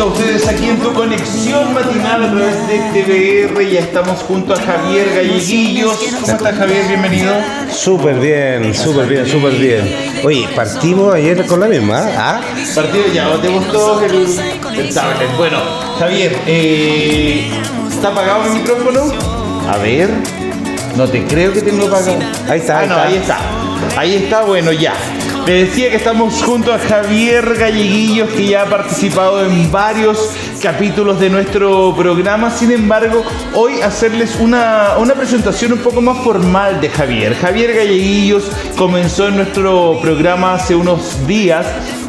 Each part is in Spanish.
a ustedes aquí en tu conexión matinal a través de TVR. Ya estamos junto a Javier Galleguillos. ¿Cómo estás, Javier? Bienvenido. Súper bien, súper bien, súper bien. Oye, partimos ayer con la misma, ¿ah? Partido ya, ¿te gustó el tablet? Bueno, Javier, ¿está apagado mi micrófono? A ver, no te creo que tengo apagado. Ahí está, ahí está. Ahí está. Ahí está, bueno, ya. Te decía que estamos junto a Javier Galleguillos, que ya ha participado en varios capítulos de nuestro programa. Sin embargo, hoy hacerles una presentación un poco más formal de Javier. Javier Galleguillos comenzó en nuestro programa hace unos días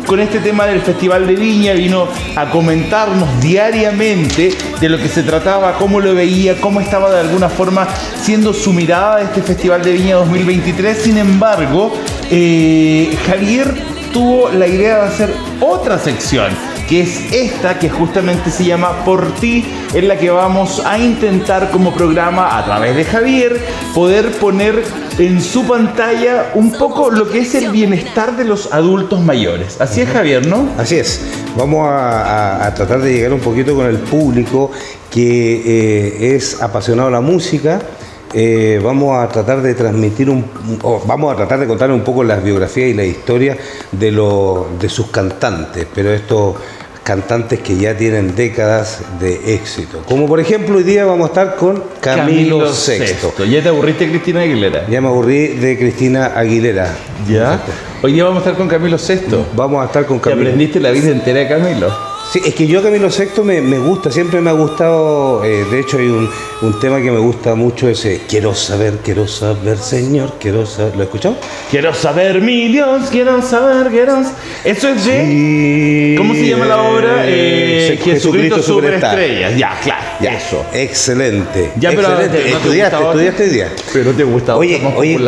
con este tema del Festival de Viña. Vino a comentarnos diariamente de lo que se trataba, cómo lo veía, cómo estaba de alguna forma siendo su mirada de este Festival de Viña 2023. Sin embargo, Javier tuvo la idea de hacer otra sección, que es esta, que justamente se llama Por Ti, en la que vamos a intentar como programa, a través de Javier, poder poner en su pantalla un poco lo que es el bienestar de los adultos mayores. Así es, Javier, ¿no? Así es. Vamos a tratar de llegar un poquito con el público que es apasionado a la música. Vamos a tratar de transmitir vamos a tratar de contar un poco las biografías y la historia de sus cantantes, pero estos cantantes que ya tienen décadas de éxito. Como por ejemplo, hoy día vamos a estar con Camilo VI. ¿Ya te aburriste de Cristina Aguilera? Ya me aburrí de Cristina Aguilera. ¿Ya? Hoy día vamos a estar con Camilo VI. Vamos a estar con Camilo. ¿Te aprendiste la vida entera de Camilo? Sí, es que yo Camilo VI me gusta, siempre me ha gustado. De hecho hay un tema que me gusta mucho, ese quiero saber, Señor, quiero saber. ¿Lo he escuchado? Quiero saber, mi Dios, quiero saber. Eso es de... Sí, ¿cómo se llama la obra? Jesucristo Superestrella. Ya, claro, ya. Eso. Excelente. Ya, pero excelente. ¿no ¿Estudiaste hoy día? Pero te gusta. Oye,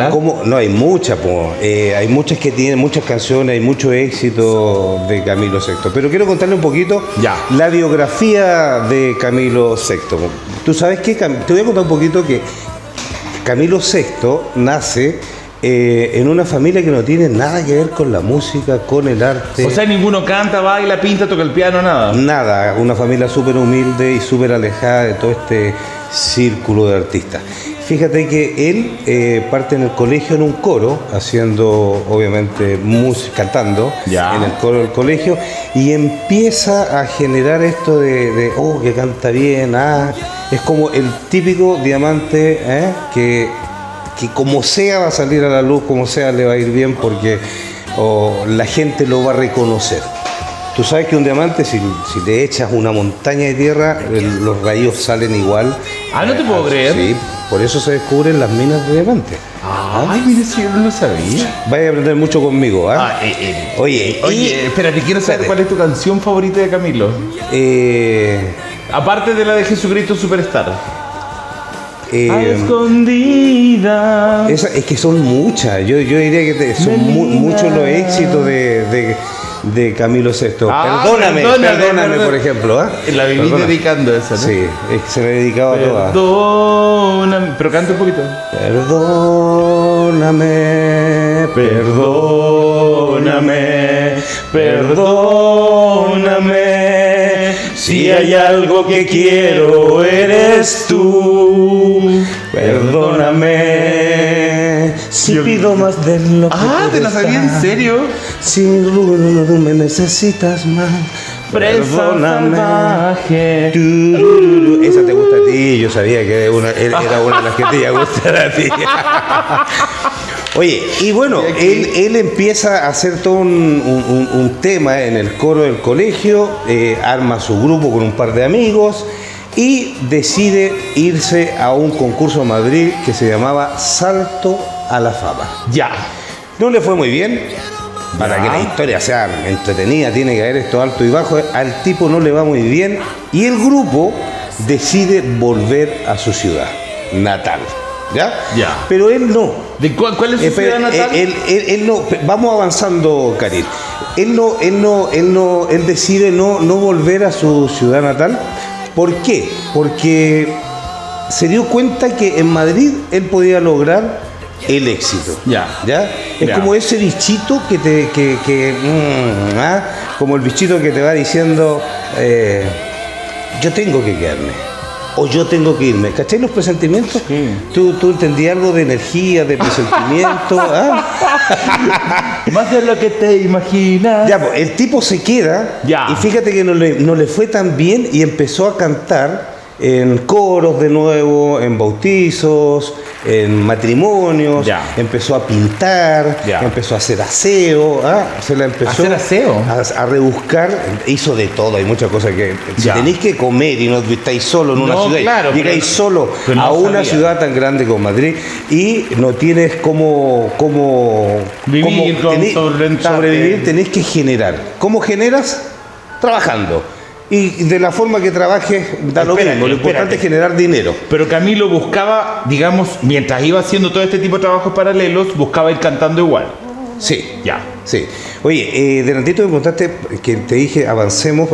¿cómo? No, hay muchas, hay muchas que tienen muchas canciones, hay mucho éxito de Camilo VI. Pero quiero contarle un poquito la biografía de Camilo VI. Tú sabes que, te voy a contar un poquito que Camilo VI nace en una familia que no tiene nada que ver con la música, con el arte. O sea, ninguno canta, baila, pinta, toca el piano, nada. Nada, una familia súper humilde y súper alejada de todo este círculo de artistas. Fíjate que él parte en el colegio en un coro, haciendo obviamente música, cantando en el coro del colegio, y empieza a generar esto de que canta bien, es como el típico diamante que como sea va a salir a la luz, como sea le va a ir bien, porque la gente lo va a reconocer. Tú sabes que un diamante, si le echas una montaña de tierra, los rayos salen igual. No te puedo creer. Sí, por eso se descubren las minas de diamante. Ay, mire, si yo no lo sabía. Vaya a aprender mucho conmigo, Oye, espérate, quiero saber cuál es tu canción favorita de Camilo. Aparte de la de Jesucristo Superstar. A escondidas. Es que son muchas. Yo diría que son muchos los éxitos de Camilo VI. Perdóname, por ejemplo. La viví dedicando esa, ¿no? Sí, se me dedicaba a todas. Perdóname, pero canta un poquito. Perdóname, si hay algo que quiero eres tú. Perdóname, si pido más de lo que ¿te la sabía en serio? Si tú me necesitas más, perdóname. Esa te gusta a ti, yo sabía que era una de las que te iba a gustar a ti. Oye, y bueno, él empieza a hacer todo un tema en el coro del colegio, arma su grupo con un par de amigos y decide irse a un concurso en Madrid que se llamaba Salto a la Fama. Ya. No le fue muy bien. Para que la historia sea entretenida tiene que haber esto alto y bajo. Al tipo no le va muy bien y el grupo decide volver a su ciudad natal. ¿Ya? Pero él no. ¿De cuál es su ciudad natal? Él no. Vamos avanzando, Karin. Él decide no volver a su ciudad natal. ¿Por qué? Porque se dio cuenta que en Madrid él podía lograr el éxito. Ya. Es como ese bichito como el bichito que te va diciendo, yo tengo que quedarme. O yo tengo que irme. ¿Cachai los presentimientos? Sí. ¿Tú entendías algo de energía, de presentimiento? Más de lo que te imaginas. Ya, pues, el tipo se queda y fíjate que no le fue tan bien y empezó a cantar en coros de nuevo, en bautizos, en matrimonios, empezó a pintar, empezó a hacer aseo, se la empezó ¿A hacer aseo? a rebuscar, hizo de todo, hay muchas cosas que si tenéis que comer y no estáis solo en una ciudad, llegáis solo a una ciudad tan grande como Madrid y no tienes cómo sobrevivir, tenéis que generar. ¿Cómo generas? Trabajando. Y de la forma que trabajes da lo mismo, lo importante es generar dinero. Pero Camilo buscaba, digamos, mientras iba haciendo todo este tipo de trabajos paralelos, buscaba ir cantando igual. Sí. Sí. Oye, delantito me preguntaste que te dije, avancemos.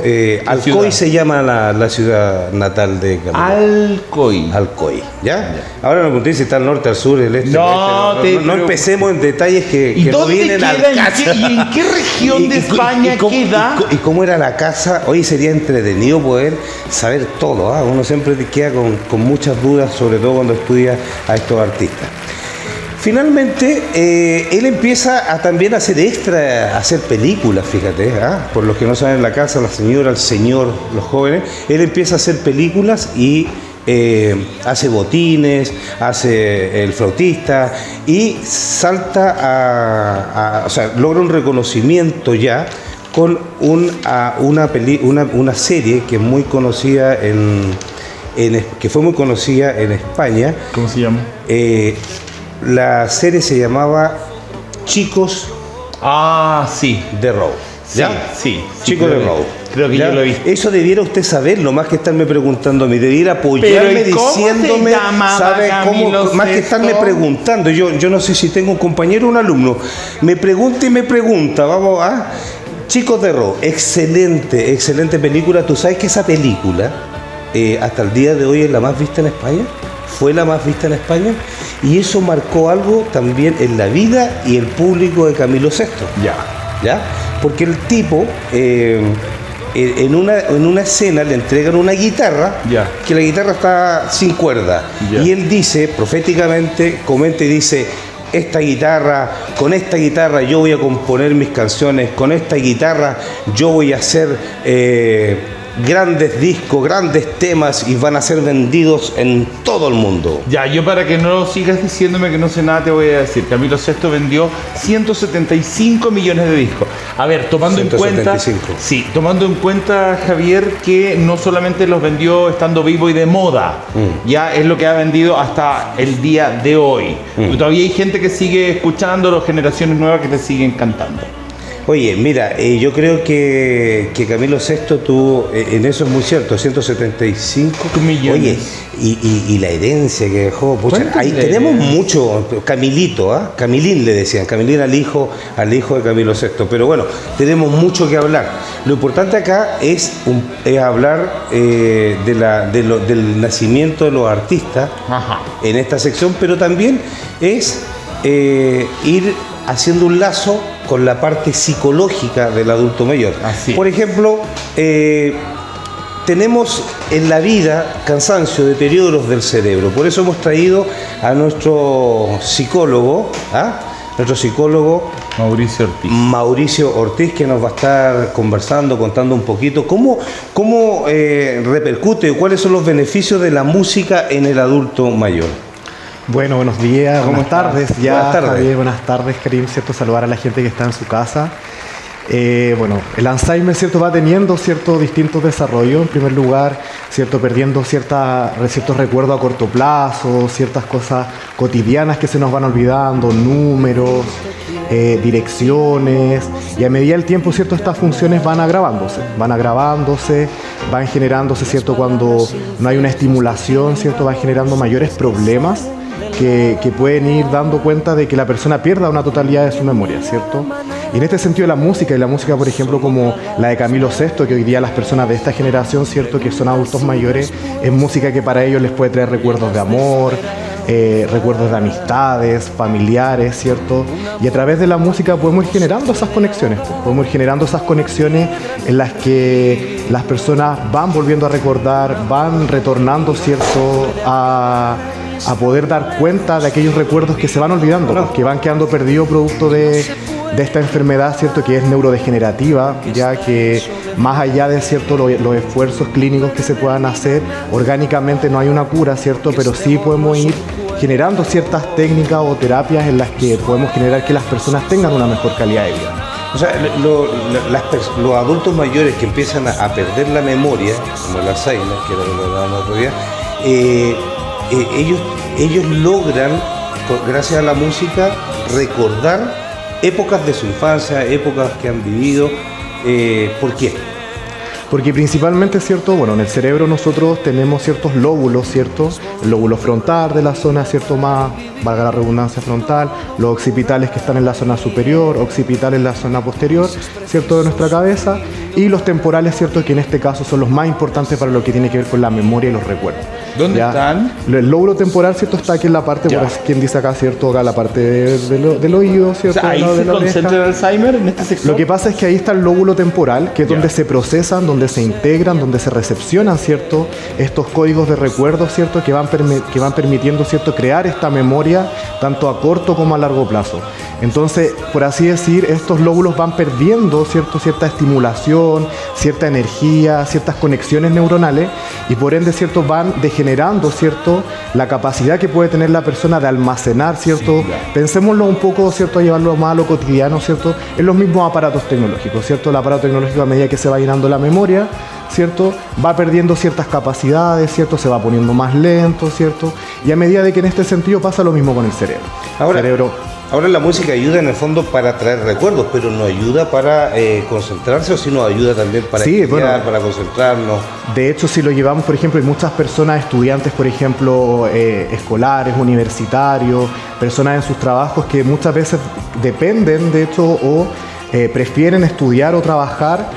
Alcoy se llama la ciudad natal de Camilo. Alcoy, ¿ya? Ahora me pregunté si está al norte, al sur, el este. No empecemos en detalles que no vienen al caso. ¿Y en qué región de España queda? ¿Y cómo era la casa? Hoy sería entretenido poder saber todo. Uno siempre queda con muchas dudas, sobre todo cuando estudia a estos artistas. Finalmente, él empieza también a hacer a hacer películas, fíjate, por los que no saben, la casa, la señora, el señor, los jóvenes, él empieza a hacer películas y hace Botines, hace El flautista y salta logra un reconocimiento ya con una serie que es muy conocida que fue muy conocida en España. ¿Cómo se llama? La serie se llamaba Chicos de Row. Sí. Chicos de Row. Creo que yo lo he visto. Eso debiera usted saberlo, más que estarme preguntando a mí. Debiera apoyarme diciéndome, ¿sabe cómo? Más que estarme preguntando. Yo no sé si tengo un compañero o un alumno. Me pregunta y me pregunta. Vamos a Chicos de Row. Excelente película. ¿Tú sabes que esa película hasta el día de hoy es la más vista en España? Fue la más vista en España y eso marcó algo también en la vida y el público de Camilo VI. ¿Ya? Porque el tipo en una escena le entregan una guitarra que la guitarra está sin cuerda y él dice, proféticamente, comenta y dice: con esta guitarra yo voy a componer mis canciones, con esta guitarra yo voy a hacer grandes discos, grandes temas y van a ser vendidos en todo el mundo. Yo para que no sigas diciéndome que no sé nada te voy a decir. Camilo VI vendió 175 millones de discos. A ver, tomando en cuenta, Javier, que no solamente los vendió estando vivo y de moda, ya es lo que ha vendido hasta el día de hoy. Todavía hay gente que sigue escuchando, generaciones nuevas que le siguen cantando. Oye, mira, yo creo que Camilo VI tuvo, en eso es muy cierto, 175 millones. Oye, y la herencia que dejó, ahí tenemos mucho. Camilito, Camilín le decían, Camilín al hijo de Camilo VI. Pero bueno, tenemos mucho que hablar. Lo importante acá es hablar del nacimiento de los artistas en esta sección, pero también es ir haciendo un lazo con la parte psicológica del adulto mayor. Por ejemplo, tenemos en la vida cansancio, deterioros del cerebro. Por eso hemos traído a nuestro psicólogo, Mauricio Ortiz, que nos va a estar conversando, contando un poquito cómo repercute, cuáles son los beneficios de la música en el adulto mayor. Bueno, buenos días, buenas tardes. Buenas tardes. Javier, buenas tardes, Karim, ¿cierto? Saludar a la gente que está en su casa. El Alzheimer, ¿cierto? Va teniendo ciertos distintos desarrollos. En primer lugar, ¿cierto? Perdiendo ciertos recuerdos a corto plazo, ciertas cosas cotidianas que se nos van olvidando, números, direcciones, y a medida del tiempo, ¿cierto? Estas funciones van agravándose, van generándose, ¿cierto? Cuando no hay una estimulación, ¿cierto? Van generando mayores problemas que pueden ir dando cuenta de que la persona pierda una totalidad de su memoria, ¿cierto? Y en este sentido la música, por ejemplo, como la de Camilo VI, que hoy día las personas de esta generación, ¿cierto?, que son adultos mayores, es música que para ellos les puede traer recuerdos de amor, recuerdos de amistades, familiares, ¿cierto? Y a través de la música podemos ir generando esas conexiones, pues. Podemos ir generando esas conexiones en las que las personas van volviendo a recordar, van retornando, ¿cierto?, a poder dar cuenta de aquellos recuerdos que se van olvidando, pues, que van quedando perdidos producto de esta enfermedad, ¿cierto?, que es neurodegenerativa, ya que más allá de, ¿cierto?, los esfuerzos clínicos que se puedan hacer, orgánicamente no hay una cura, ¿cierto?, pero sí podemos ir generando ciertas técnicas o terapias en las que podemos generar que las personas tengan una mejor calidad de vida. O sea, los adultos mayores que empiezan a perder la memoria, como el Alzheimer, que era lo que hablábamos el otro día, ellos logran, gracias a la música, recordar épocas de su infancia, épocas que han vivido. ¿Por qué? Porque principalmente, ¿cierto? Bueno, en el cerebro nosotros tenemos ciertos lóbulos, ¿cierto? El lóbulo frontal de la zona, ¿cierto?, más, valga la redundancia, frontal, los occipitales que están en la zona superior, occipitales en la zona posterior, ¿cierto?, de nuestra cabeza, y los temporales, ¿cierto?, que en este caso son los más importantes para lo que tiene que ver con la memoria y los recuerdos. ¿Dónde están? El lóbulo temporal, ¿cierto?, está aquí en la parte, por quien dice acá, ¿cierto?, acá la parte del oído, ¿cierto? O sea, ahí se concentra el Alzheimer, en este sector. Lo que pasa es que ahí está el lóbulo temporal, que es donde se procesan, donde se integran, donde se recepcionan, ¿cierto?, estos códigos de recuerdo, ¿cierto?, que van permitiendo, ¿cierto?, crear esta memoria tanto a corto como a largo plazo. Entonces, por así decir, estos lóbulos van perdiendo, ¿cierto?, cierta estimulación, cierta energía, ciertas conexiones neuronales, y por ende, ¿cierto?, van degenerando, ¿cierto?, la capacidad que puede tener la persona de almacenar, ¿cierto? Sí, claro. Pensémoslo un poco, ¿cierto?, a llevarlo más a lo cotidiano, ¿cierto?, en los mismos aparatos tecnológicos, ¿cierto? El aparato tecnológico, a medida que se va llenando la memoria, ¿cierto?, va perdiendo ciertas capacidades, ¿cierto?, se va poniendo más lento, ¿cierto?, y a medida de que en este sentido pasa lo mismo con el cerebro. Ahora la música ayuda en el fondo para traer recuerdos, pero no ayuda para concentrarse, o si nos ayuda también para estudiar, para concentrarnos. De hecho, si lo llevamos, por ejemplo, hay muchas personas, estudiantes, por ejemplo, escolares, universitarios, personas en sus trabajos que muchas veces dependen, de hecho, o prefieren estudiar o trabajar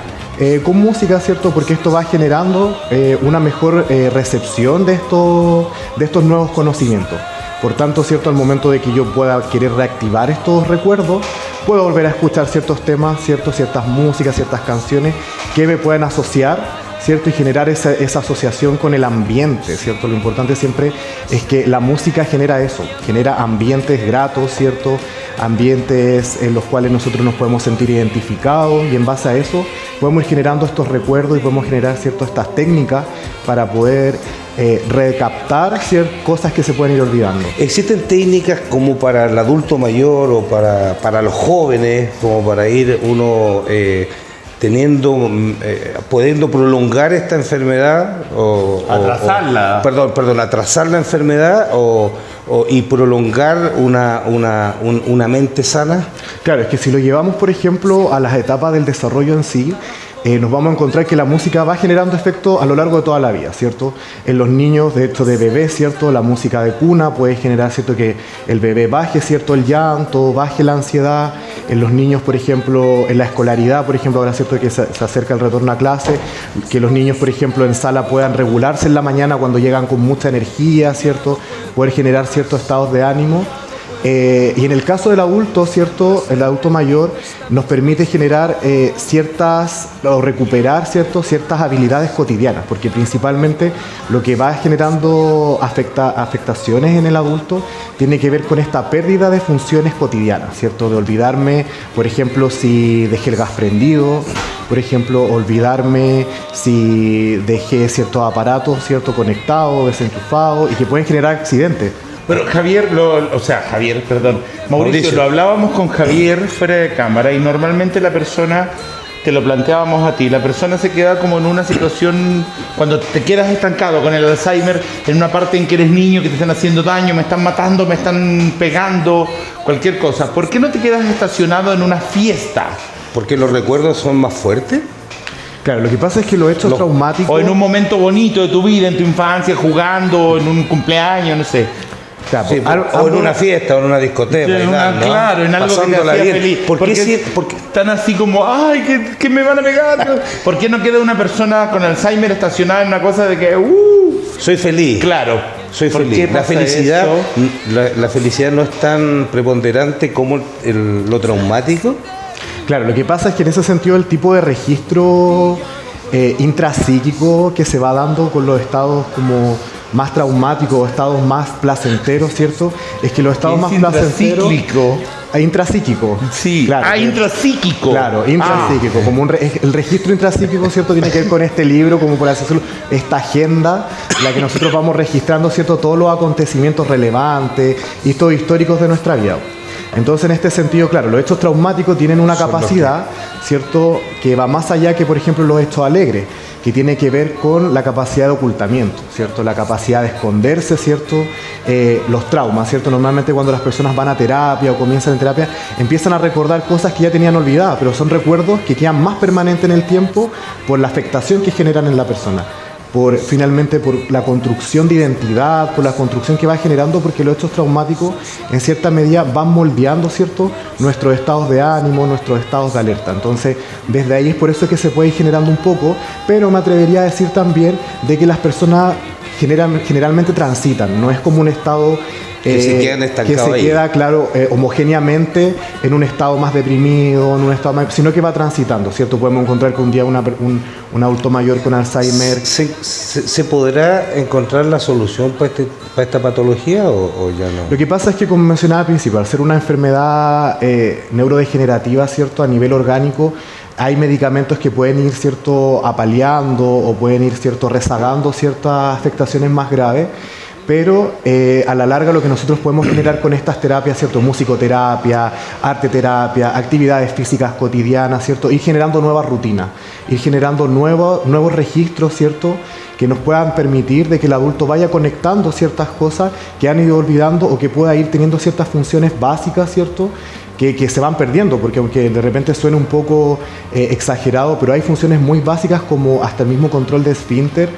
con música, ¿cierto? Porque esto va generando una mejor recepción de estos nuevos conocimientos. Por tanto, ¿cierto?, al momento de que yo pueda querer reactivar estos recuerdos, puedo volver a escuchar ciertos temas, ¿cierto?, ciertas músicas, ciertas canciones que me pueden asociar, ¿cierto?, y generar esa asociación con el ambiente, ¿cierto? Lo importante siempre es que la música genera eso, genera ambientes gratos, ¿cierto?, ambientes en los cuales nosotros nos podemos sentir identificados, y en base a eso podemos ir generando estos recuerdos y podemos generar, ¿cierto?, estas técnicas para poder recaptar ciertas cosas que se pueden ir olvidando. ¿Existen técnicas como para el adulto mayor o para los jóvenes, como para ir uno pudiendo prolongar esta enfermedad atrasarla? Atrasar la enfermedad y prolongar una mente sana? Claro, es que si lo llevamos, por ejemplo, a las etapas del desarrollo en sí, nos vamos a encontrar que la música va generando efecto a lo largo de toda la vida, ¿cierto? En los niños, de hecho, de bebés, ¿cierto?, la música de cuna puede generar, ¿cierto?, que el bebé baje, ¿cierto?, el llanto, baje la ansiedad. En los niños, por ejemplo, en la escolaridad, por ejemplo, ahora, ¿cierto?, que se acerca el retorno a clase, que los niños, por ejemplo, en sala puedan regularse en la mañana cuando llegan con mucha energía, ¿cierto?, poder generar ciertos estados de ánimo. Y en el caso del adulto, ¿cierto?, el adulto mayor nos permite generar recuperar, ¿cierto?, ciertas habilidades cotidianas, porque principalmente lo que va generando afectaciones en el adulto tiene que ver con esta pérdida de funciones cotidianas, ¿cierto?, de olvidarme, por ejemplo, si dejé el gas prendido, por ejemplo, olvidarme si dejé ciertos aparatos, ¿cierto?, conectados, desenchufados, y que pueden generar accidentes. Pero Mauricio, lo hablábamos con Javier fuera de cámara, y normalmente la persona, te lo planteábamos a ti, la persona se queda como en una situación, cuando te quedas estancado con el Alzheimer, en una parte en que eres niño, que te están haciendo daño, me están matando, me están pegando, cualquier cosa. ¿Por qué no te quedas estacionado en una fiesta? ¿Porque los recuerdos son más fuertes? Claro, lo que pasa es que los hechos traumáticos... O en un momento bonito de tu vida, en tu infancia, jugando, en un cumpleaños, no sé. Claro, sí, o en una fiesta o en una discoteca, claro, en algo que te hacía feliz. Porque están así como, ay, que me van a pegar. ¿Por qué no queda una persona con Alzheimer estacionada en una cosa de que, soy feliz? Claro, soy ¿Por feliz. qué La pasa felicidad, eso? la felicidad no es tan preponderante como lo traumático. Claro, lo que pasa es que en ese sentido el tipo de registro intrapsíquico que se va dando con los estados como más traumáticos o estados más placenteros, ¿cierto? Es que los estados más placenteros... Intrapsíquico. Sí. Claro, intrapsíquico. Claro, intrapsíquico. Como el registro intrapsíquico, ¿cierto? Tiene que ver con este libro, como por así decirlo, esta agenda, en la que nosotros vamos registrando, ¿cierto? Todos los acontecimientos relevantes, hitos históricos de nuestra vida. Entonces, en este sentido, claro, los hechos traumáticos tienen una capacidad, ¿cierto?, que va más allá que, por ejemplo, los hechos alegres, que tiene que ver con la capacidad de ocultamiento, ¿cierto?, la capacidad de esconderse, ¿cierto?, los traumas, ¿cierto? Normalmente cuando las personas van a terapia o comienzan en terapia, empiezan a recordar cosas que ya tenían olvidadas, pero son recuerdos que quedan más permanentes en el tiempo por la afectación que generan en la persona. Finalmente por la construcción de identidad, por la construcción que va generando, porque los hechos traumáticos en cierta medida van moldeando, ¿cierto?, nuestros estados de ánimo, nuestros estados de alerta. Entonces, desde ahí es por eso que se puede ir generando un poco, pero me atrevería a decir también de que las personas generalmente transitan, no es como un estado que se quedan estancados que se queda, claro, homogéneamente en un estado más deprimido, en un estado más, sino que va transitando, ¿cierto? Podemos encontrar que un día un adulto mayor con Alzheimer... ¿Se podrá encontrar la solución para esta patología o ya no? Lo que pasa es que, como mencionaba al principio, al ser una enfermedad neurodegenerativa, ¿cierto?, a nivel orgánico, hay medicamentos que pueden ir, ¿cierto?, apaleando o pueden ir, ¿cierto?, rezagando ciertas afectaciones más graves. Pero a la larga lo que nosotros podemos generar con estas terapias, ¿cierto?, musicoterapia, arteterapia, actividades físicas cotidianas, ¿cierto?, ir generando nuevas rutinas, ir generando nuevos registros, ¿cierto?, que nos puedan permitir de que el adulto vaya conectando ciertas cosas que han ido olvidando o que pueda ir teniendo ciertas funciones básicas, ¿cierto?, que se van perdiendo, porque aunque de repente suene un poco exagerado, pero hay funciones muy básicas como hasta el mismo control de esfínter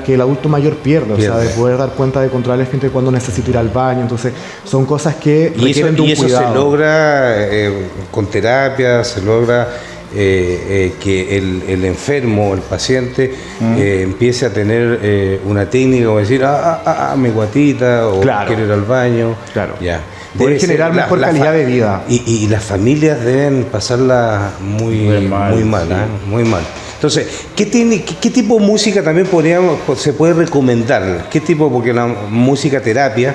que el adulto mayor pierde, o sea, de poder dar cuenta de controlar el esfínter cuando necesita ir al baño. Entonces son cosas que requieren de un cuidado. Y eso se logra con terapia, se logra que el enfermo, el paciente, empiece a tener una técnica como decir, mi guatita, o claro, quiero ir al baño. Claro. Ya. Debe generar mejor calidad de vida. Y las familias deben pasarla muy mal. Entonces, ¿qué tipo de música también se puede recomendar? ¿Qué tipo? Porque la música terapia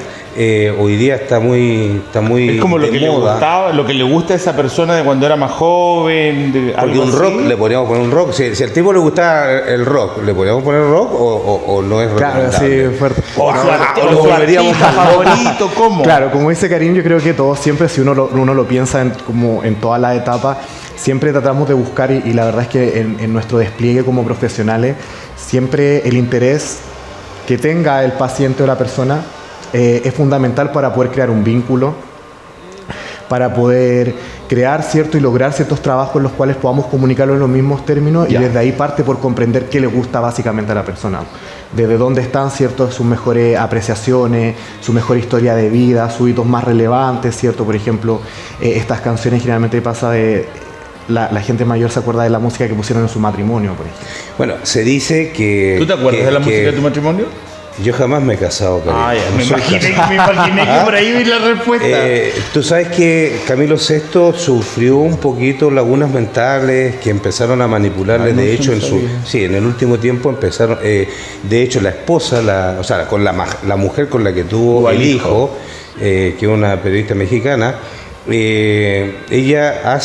hoy día está muy es como lo que moda. Le gustaba, lo que le gusta a esa persona de cuando era más joven. Porque un rock, le podríamos poner un rock. Si al tipo le gustaba el rock, ¿le podríamos poner rock o no es recomendable? Claro, sí, fuerte. O lo volveríamos favorito, ¿cómo? Claro, como dice Karim, yo creo que todos siempre, si uno lo piensa como en todas las etapas, siempre tratamos de buscar, y la verdad es que en nuestro despliegue como profesionales, siempre el interés que tenga el paciente o la persona es fundamental para poder crear un vínculo, para poder crear y lograr ciertos trabajos en los cuales podamos comunicarlo en los mismos términos, y desde ahí parte por comprender qué le gusta básicamente a la persona, desde dónde están, ¿cierto?, sus mejores apreciaciones, su mejor historia de vida, sus hitos más relevantes, ¿cierto? Por ejemplo, estas canciones generalmente pasa de... La gente mayor se acuerda de la música que pusieron en su matrimonio, por ejemplo. Bueno, se dice que... ¿Tú te acuerdas de la música de tu matrimonio? Yo jamás me he casado, Karim. Me imaginé que por ahí vi la respuesta. Tú sabes que Camilo VI sufrió un poquito lagunas mentales que empezaron a manipularle. En el último tiempo empezaron. De hecho, la esposa, con la mujer con la que tuvo el hijo, que es una periodista mexicana, ella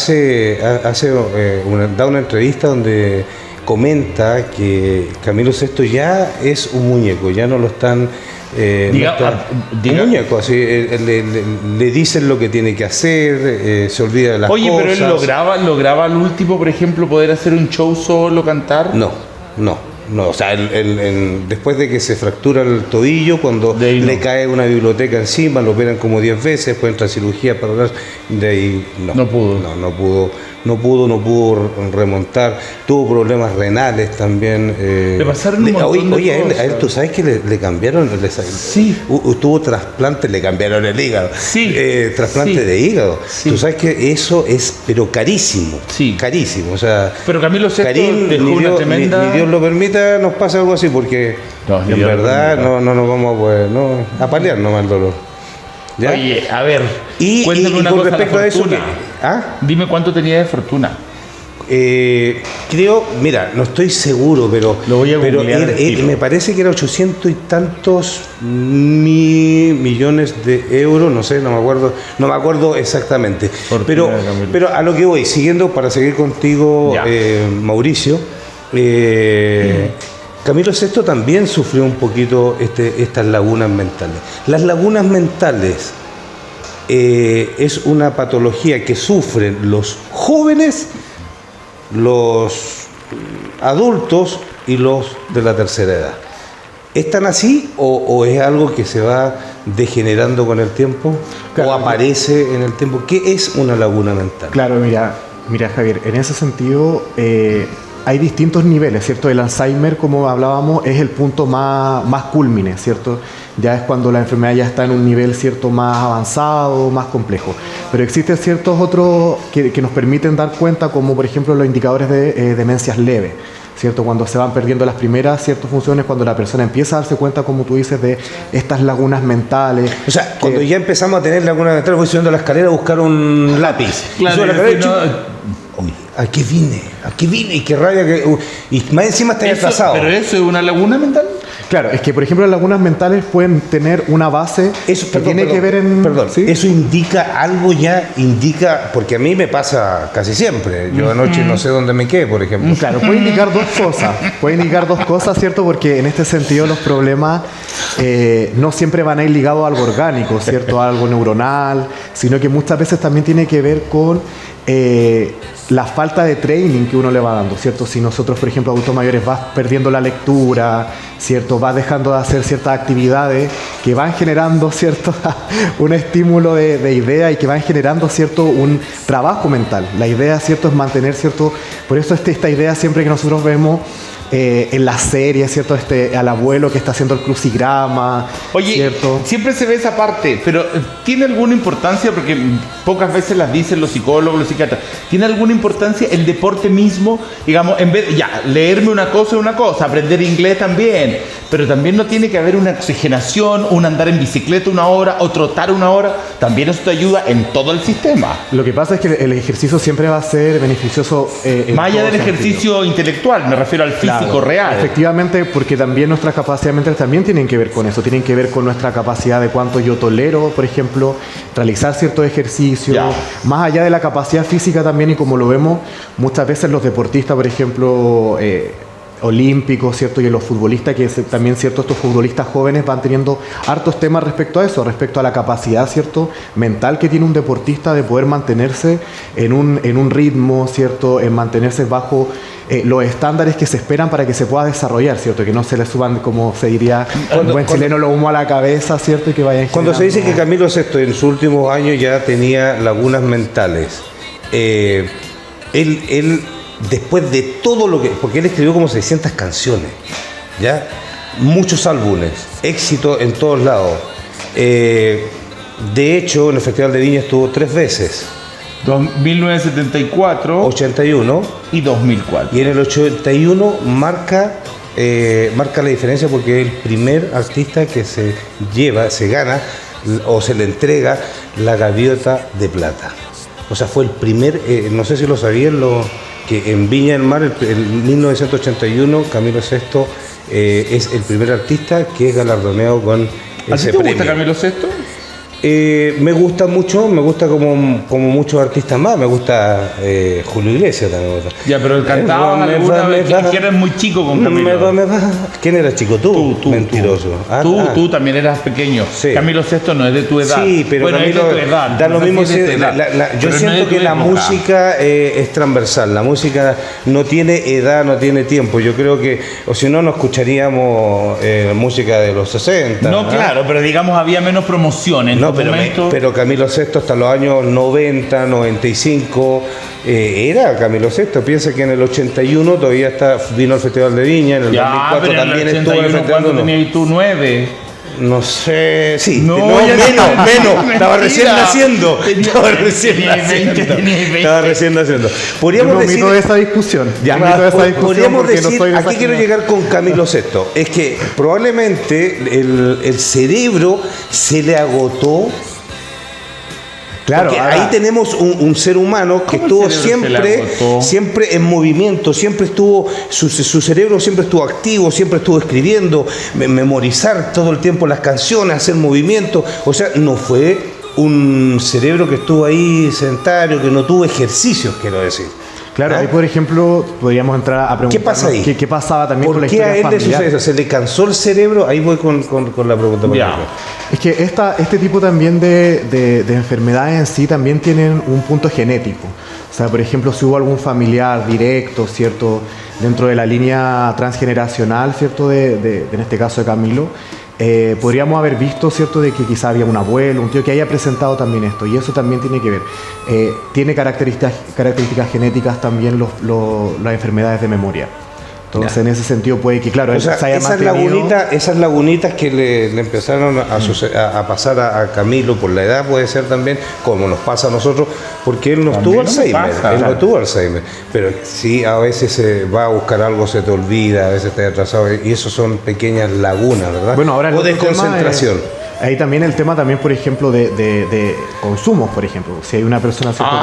da una entrevista donde comenta que Camilo VI ya es un muñeco, ya no lo están... un muñeco, así, le dicen lo que tiene que hacer, se olvida de las cosas. Oye, pero él lograba al último, por ejemplo, poder hacer un show solo, cantar. No, o sea, después de que se fractura el tobillo, cuando le cae una biblioteca encima, lo operan como 10 veces, después entra a cirugía para hablar, de ahí no pudo remontar, tuvo problemas renales también. Le pasaron un montón de cosas. A él, tú sabes que le cambiaron, tuvo trasplante, le cambiaron el hígado, trasplante de hígado. Tú sabes que eso es, pero carísimo, carísimo. O sea, pero Camilo VI Karim, dejó una tremenda... ni Dios lo permita, visita nos pasa algo así, porque No, en yo verdad no. no nos vamos pues, no, a paliar nomás el dolor. ¿Ya? Oye, a ver, y cuéntame una con cosa, respecto la a eso, fortuna. Dime cuánto tenía de fortuna. Creo, mira, no estoy seguro, pero, Lo voy a pero googlear al tiro. me parece que era 800 y tantos millones de euros, no sé, no me acuerdo exactamente. Fortuna de Camilo. Pero a lo que voy, siguiendo para seguir contigo, Ya. Mauricio, Camilo VI también sufrió un poquito estas lagunas mentales. Las lagunas mentales es una patología que sufren los jóvenes, los adultos y los de la tercera edad. ¿Es tan así o es algo que se va degenerando con el tiempo? Claro. ¿O aparece en el tiempo? ¿Qué es una laguna mental? Claro, mira Javier, en ese sentido hay distintos niveles, ¿cierto? El Alzheimer, como hablábamos, es el punto más cúlmine, ¿cierto? Ya es cuando la enfermedad ya está en un nivel, ¿cierto?, más avanzado, más complejo. Pero existen ciertos otros que nos permiten dar cuenta, como por ejemplo los indicadores de demencias leves, ¿cierto? Cuando se van perdiendo las primeras ciertas funciones, cuando la persona empieza a darse cuenta, como tú dices, de estas lagunas mentales. O sea, cuando ya empezamos a tener lagunas mentales, voy subiendo la escalera a buscar un lápiz. Claro, Y subo la y escalera y después Uy, ¿a qué vine? Y qué rabia que... y más encima está atrasado. ¿Pero eso es una laguna mental? Claro, es que por ejemplo las lagunas mentales pueden tener una base que tiene que ver en... Perdón, ¿sí? eso indica algo porque a mí me pasa casi siempre. Yo anoche no sé dónde me quedé, por ejemplo. Claro, puede indicar dos cosas, ¿cierto? Porque en este sentido los problemas no siempre van a ir ligados a algo orgánico, ¿cierto? A algo neuronal, sino que muchas veces también tiene que ver con la falta de training que uno le va dando, ¿cierto? Si nosotros, por ejemplo, adultos mayores, vas perdiendo la lectura, ¿cierto? Vas dejando de hacer ciertas actividades que van generando, ¿cierto? Un estímulo de idea y que van generando, ¿cierto? Un trabajo mental. La idea, ¿cierto? Es mantener, ¿cierto? Por eso esta idea siempre que nosotros vemos en la serie, ¿cierto? Al abuelo que está haciendo el crucigrama, Oye, ¿cierto? siempre se ve esa parte, pero ¿tiene alguna importancia? Porque pocas veces las dicen los psicólogos, los psiquiatras. ¿Tiene alguna importancia el deporte mismo? Digamos, en vez de, leerme una cosa, aprender inglés también, pero también no tiene que haber una oxigenación, un andar en bicicleta 1 hora o trotar 1 hora. También eso te ayuda en todo el sistema. Lo que pasa es que el ejercicio siempre va a ser beneficioso. Más allá todo del sentido. ejercicio intelectual, me refiero al físico real. Efectivamente, porque también nuestras capacidades mentales también tienen que ver con eso, tienen que ver con nuestra capacidad de cuánto yo tolero, por ejemplo, realizar ciertos ejercicios, Ya. más allá de la capacidad física también, y como lo vemos muchas veces los deportistas, por ejemplo, olímpicos, ¿cierto? Y los futbolistas, también, ¿cierto? Estos futbolistas jóvenes van teniendo hartos temas respecto a eso, respecto a la capacidad, ¿cierto? Mental que tiene un deportista de poder mantenerse en un ritmo, ¿cierto? En mantenerse bajo los estándares que se esperan para que se pueda desarrollar, ¿cierto? Que no se le suban, como se diría en buen chileno, lo humo a la cabeza, ¿cierto? Y que vayan Cuando se dice que generando- Camilo VI en sus últimos años ya tenía lagunas mentales, él después de todo lo que... Porque él escribió como 600 canciones, ¿ya? Muchos álbumes, éxito en todos lados. De hecho, en el Festival de Viña estuvo 3 veces, 1974 81, y 2004. y en el 81 marca la diferencia porque es el primer artista que se gana o se le entrega la Gaviota de Plata. O sea, fue el primer, no sé si lo sabían, que en Viña del Mar, en 1981, Camilo VI es el primer artista que es galardoneado con ¿A ti ese te premio. gusta Camilo VI? Me gusta mucho, como muchos artistas más, me gusta Julio Iglesias también me gusta. Ya, pero cantaba alguna vez que eres muy chico con Camilo. Me va. ¿Quién era chico? Tú, Tú. mentiroso. Tú también eras pequeño. Sí. Camilo VI no es de tu edad. Sí, pero bueno, Camilo es de tu edad. da lo no sé mismo. si es de tu edad, Yo pero no siento es de que tu la época. música es transversal, la música no tiene edad, no tiene tiempo. Yo creo que, o si no, escucharíamos música de los 60. No, claro, pero digamos había menos promoción en No, tu momento. pero Camilo VI hasta los años 90, 95 era Camilo VI. Piensa que en el 81 todavía vino al Festival de Viña, en el ya, 2004 pero en también el estuvo en el 81, Festival ¿cuánto de Viña. tenías tú? 9. No sé, sí. No, ya menos. Estaba recién Mentira. naciendo. Estaba recién naciendo. Yo Podríamos me decir. omito de esa discusión. Ya, Me omito de esa discusión podríamos porque no decir, soy de esa aquí quiero generación. llegar con Camilo VI, es que probablemente el cerebro se le agotó. Claro, Porque ahora- ahí tenemos un ser humano que ¿Cómo el estuvo cerebro se le agotó? siempre en movimiento, siempre estuvo, su cerebro siempre estuvo activo, siempre estuvo escribiendo, memorizar todo el tiempo las canciones, hacer movimiento. O sea, no fue un cerebro que estuvo ahí sedentario, que no tuvo ejercicios, quiero decir. Claro, ¿Ah? ahí por ejemplo podríamos entrar a preguntar ¿Qué pasa ahí? ¿Qué pasaba también con ¿Por la qué historia a él le familiar? sucede eso? ¿Se le cansó el cerebro? Ahí voy con la pregunta. Ya. Es que este tipo también de enfermedades en sí también tienen un punto genético. O sea, por ejemplo, si hubo algún familiar directo, ¿cierto? Dentro de la línea transgeneracional, ¿cierto? En este caso de Camilo, podríamos haber visto, ¿cierto? De que quizá había un abuelo, un tío que haya presentado también esto. Y eso también tiene que ver. Tiene características genéticas también las enfermedades de memoria. Entonces, en ese sentido puede que, claro, O él sea, se haya esas mantenido... lagunitas que le empezaron a pasar a Camilo por la edad, puede ser también, como nos pasa a nosotros, porque él no También tuvo nos Alzheimer, pasa, él claro. no tuvo Alzheimer, pero sí, a veces se va a buscar algo, se te olvida, a veces te atrasado, y eso son pequeñas lagunas, ¿verdad? Bueno, ahora el o otro tema desconcentración. ahí también el tema también, por ejemplo, de consumos, por ejemplo. Si hay una persona, ¿cierto? con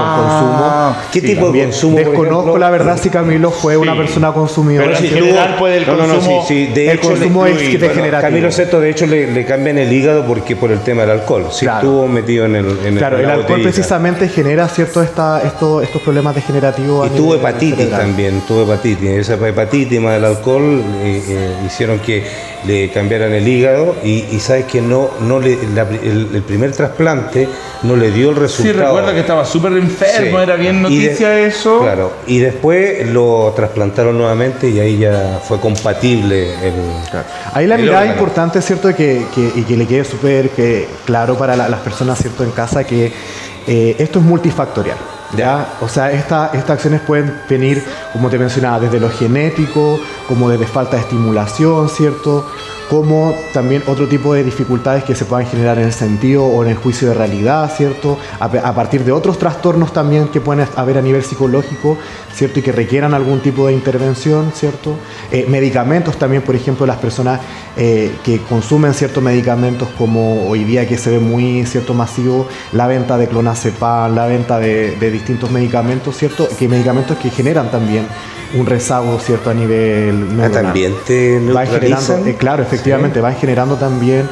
¿Qué consumo. tipo de También consumo, por desconozco ejemplo? la verdad si Camilo fue una persona consumidora. Pero en ¿cierto? general puede el consumo... sí, de el hecho, consumo es incluye, degenerativo. Camilo VI, de hecho, le cambian el hígado porque por el tema del alcohol. Sí, Claro. estuvo metido en Claro, el la alcohol botellita. precisamente genera, ¿cierto? Estos problemas degenerativos. Y a tuvo nivel hepatitis cerebral. también, tuvo hepatitis. Esa hepatitis más el alcohol hicieron que le cambiaran el hígado y sabes que el primer trasplante no le dio el Sí, resultado. recuerda que estaba súper enfermo, Sí. era bien Y noticia eso. Claro, y después lo trasplantaron nuevamente y ahí ya fue compatible Claro. Ahí la el mirada órgano. importante, ¿cierto? Y que le quede súper claro para las personas, ¿cierto? En casa, que esto es multifactorial. ¿Ya? O sea, estas acciones pueden venir, como te mencionaba, desde lo genético, como desde falta de estimulación, ¿cierto? Como también otro tipo de dificultades que se puedan generar en el sentido o en el juicio de realidad, ¿cierto? A partir de otros trastornos también que pueden haber a nivel psicológico, ¿cierto? Y que requieran algún tipo de intervención, ¿cierto? Medicamentos también, por ejemplo, las personas que consumen ciertos medicamentos, como hoy día que se ve muy, ¿cierto? Masivo, la venta de clonazepam, la venta de distintos medicamentos, ¿cierto? Que medicamentos que generan también un rezago, ¿cierto? A nivel neuronal. También te Va generando, neutralizan. claro, efectivamente, va generando también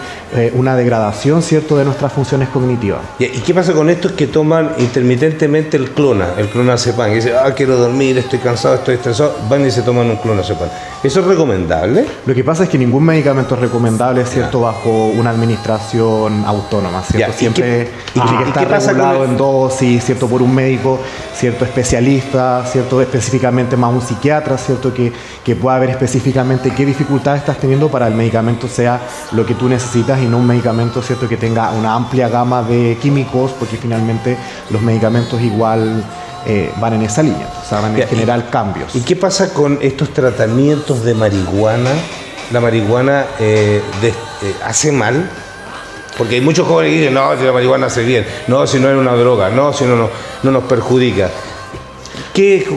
una degradación, ¿cierto? De nuestras funciones cognitivas. ¿Y qué pasa con estos que toman intermitentemente el clonazepam? Y dicen, quiero dormir, estoy cansado, estoy estresado, van y se toman un clonazepam. ¿Eso es recomendable? Lo que pasa es que ningún medicamento es recomendable, ¿cierto? Bajo una administración autónoma, ¿cierto? Ya, ¿y Siempre qué- y tiene qué- que y estar qué pasa con regulado el- en dosis, ¿cierto? Por un médico, ¿cierto? Especialista, ¿cierto? Específicamente más un psiquiatra, ¿cierto? Que pueda ver específicamente qué dificultades estás teniendo para el medicamento sea lo que tú necesitas y no un medicamento, ¿cierto? Que tenga una amplia gama de químicos, porque finalmente los medicamentos igual van en esa línea, o sea, van Ya, en generar cambios. ¿Y qué pasa con estos tratamientos de marihuana? ¿La marihuana hace mal? Porque hay muchos jóvenes que dicen, no, si la marihuana hace bien, no, si no es una droga, no, si no nos perjudica.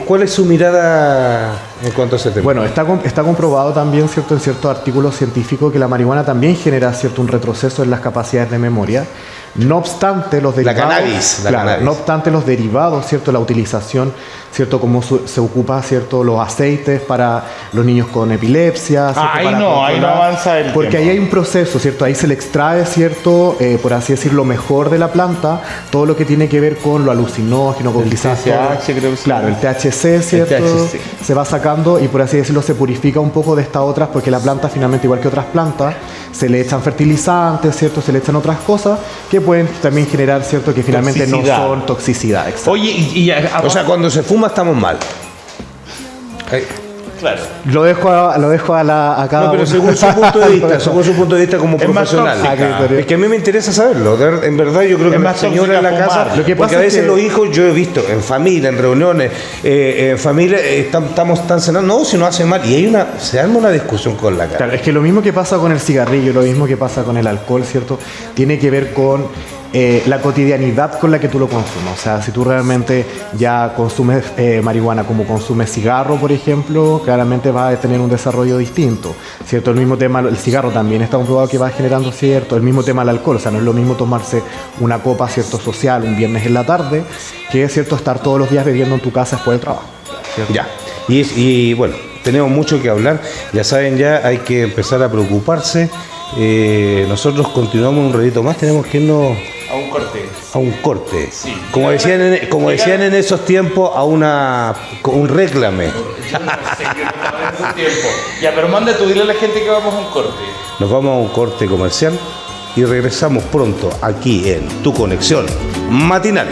¿Cuál es su mirada en cuanto a ese tema? Bueno, está comprobado también, ¿cierto? En ciertos artículos científicos que la marihuana también genera, ¿cierto? Un retroceso en las capacidades de memoria. No obstante, los derivados... cannabis. No obstante, los derivados, ¿cierto? La utilización, ¿cierto? Como se ocupa, ¿cierto? Los aceites para los niños con epilepsia, ¿cierto? Ahí Para no controlar- avanza el Porque tema. ahí hay un proceso, ¿cierto? Ahí se le extrae, ¿cierto? Por así decirlo, lo mejor de la planta, todo lo que tiene que ver con lo alucinógeno, con El quizás... THC creo que sí. Claro, el THC, ¿cierto? THC. Se va sacando y por así decirlo se purifica un poco de estas otras, porque la planta finalmente, igual que otras plantas, se le echan fertilizantes, ¿cierto? Se le echan otras cosas que pueden también generar, ¿cierto? Que finalmente Toxicidad. no son toxicidad. Exacto. Oye, O sea, cuando se fuma estamos mal. Claro. Lo dejo a cada No, pero uno. según su punto de vista, según su punto de vista como Es más profesional. tóxica. Es que a mí me interesa saberlo. En verdad yo creo que Es la más señora en la tóxica casa, fumar. Lo que porque pasa a es veces que- los hijos yo he visto en familia, en reuniones, en familia, estamos tan cenando, no, si no hace mal, y se arma una discusión con la cara. Claro, es que lo mismo que pasa con el cigarrillo, lo mismo que pasa con el alcohol, ¿cierto? Tiene que ver con la cotidianidad con la que tú lo consumas. O sea, si tú realmente ya consumes marihuana como consumes cigarro, por ejemplo, claramente vas a tener un desarrollo distinto, ¿cierto? El mismo tema, el cigarro también está comprobado que va generando, ¿cierto? El mismo tema del alcohol, o sea, no es lo mismo tomarse una copa, ¿cierto? Social un viernes en la tarde, que es, ¿cierto? Estar todos los días bebiendo en tu casa después del trabajo, ¿cierto? Ya. Y bueno, tenemos mucho que hablar. Ya saben, ya hay que empezar a preocuparse. Nosotros continuamos un ratito más, tenemos que irnos A un corte. a un corte. Sí. Como decían en esos tiempos, a un réclame. Yo no sé, yo no estaba en ese tiempo. Ya, pero manda tú, dile a la gente que vamos a un corte. Nos vamos a un corte comercial y regresamos pronto aquí en Tu Conexión Matinal.